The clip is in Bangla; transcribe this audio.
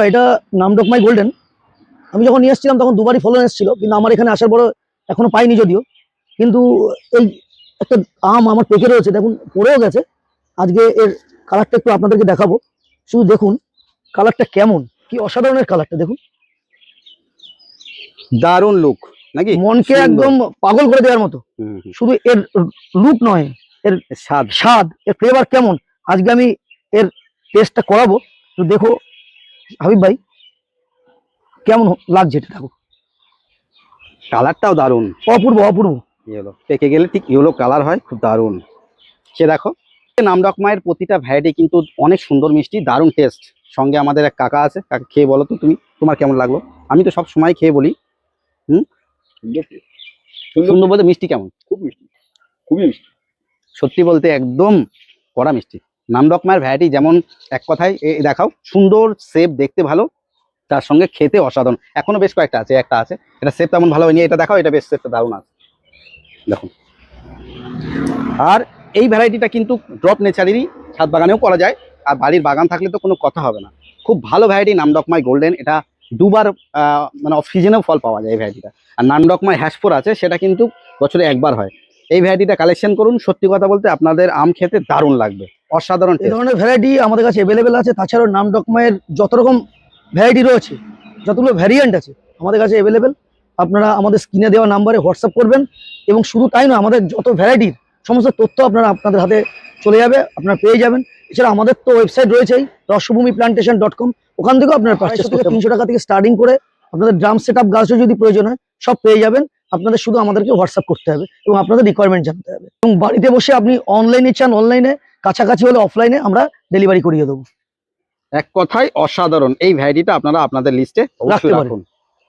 এটা নামডকমাই গোল্ডেন। আমি যখন নিয়ে এসেছিলাম তখন দুবারই ফলন এসেছিল, কিন্তু আমার এখানে আসার পরে এখনো পাইনি যদিও। কিন্তু এই একটা আম আমার পেকে রয়েছে, দেখুন পড়েও গেছে। আজকে এর কালারটা একটু আপনাদেরকে দেখাবো, শুধু দেখুন কালারটা কেমন, কি অসাধারণের কালারটা দেখুন, দারুণ লুক নাকি, মনকে একদম পাগল করে দেওয়ার মতো। শুধু এর লুক নয়, এর স্বাদ এর ফ্লেভার কেমন, আজকে আমি এর টেস্টটা করাবো। তো দেখো হাবিব ভাই কেমন লাগছে এটা, দেখো কালারটাও দারুণ, অপূর্ব অপূর্ব। ইয়েলো পেকে গেলে ঠিক ইয়েলো কালার হয়, খুব দারুণ। সে দেখো নামডকমাইয়ের প্রতিটা ভ্যারাইটি কিন্তু অনেক সুন্দর মিষ্টি, দারুণ টেস্ট। সঙ্গে আমাদের এক কাকা আছে, কাকা খেয়ে বলো তো তুমি, তোমার কেমন লাগলো? আমি তো সব সময় খেয়ে বলি সুন্দর বলতে মিষ্টি কেমন? খুব মিষ্টি, খুবই মিষ্টি, সত্যি বলতে একদম কড়া মিষ্টি। নামডকমাইয়ের ভ্যারাইটি যেমন এক কথায় দেখাও, সুন্দর শেপ, দেখতে ভালো, তার সঙ্গে খেতে অসাধারণ। এখনো বেশ কয়েকটা আছে, একটা আছে এটা শেপ তেমন ভালো হয়নি, এটা দেখাও, এটা বেশ শেপটা দারুণ আছে দেখুন। আর এই ভ্যারাইটিটা কিন্তু ড্রপ নেচারেরই ছাদ বাগানেও করা যায়, আর বাড়ির বাগান থাকলে তো কোনো কথা হবে না। খুব ভালো ভ্যারাইটি নামডকমাই গোল্ডেন, এটা দুবার মানে অফ সিজনেও ফল পাওয়া যায় এই ভ্যারাইটিটা। আর নামডকমাই হ্যাশফোর আছে, সেটা কিন্তু বছরে একবার হয়। এই ভ্যারাইটিটা কালেকশন করুন, সত্যি কথা বলতে আপনাদের আম খেতে দারুণ লাগবে, অসাধারণ। এই ধরনের ভ্যারাইটি আমাদের কাছে অ্যাভেলেবেল আছে। তাছাড়াও নামডকমাইয়ের যত রকম ভ্যারাইটি রয়েছে, যতগুলো ভ্যারিয়েন্ট আছে আমাদের কাছে অ্যাভেলেবেল। আপনারা আমাদের স্ক্রিনে দেওয়া নাম্বারে হোয়াটসঅ্যাপ করবেন, এবং শুধু তাই নয়, আমাদের যত ভ্যারাইটির সমস্ত তথ্য আপনাদের হাতে চলে যাবে, আপনারা পেয়ে যাবেন। এছাড়া আমাদের তো ওয়েবসাইট রয়েছেই, rashbhumiplantation.com, ওখান থেকেও আপনারা পারচেস করতে 300 টাকা থেকে স্টার্টিং করে আপনাদের ড্রাম সেট আপ গাছও যদি প্রয়োজন হয় সব পেয়ে যাবেন। আপনাদের শুধু আমাদেরকে হোয়াটসঅ্যাপ করতে হবে এবং আপনাদের রিকোয়ারমেন্ট জানতে হবে, এবং বাড়িতে বসে আপনি অনলাইনে চান অনলাইনে, কাছাকাছি হলে অফলাইনে আমরা ডেলিভারি করিয়ে দেবো। এক কথায় অসাধারণ, এই ভ্যারাইটিটা আপনারা আপনাদের লিস্টে রাখতে পারেন। রাখুন।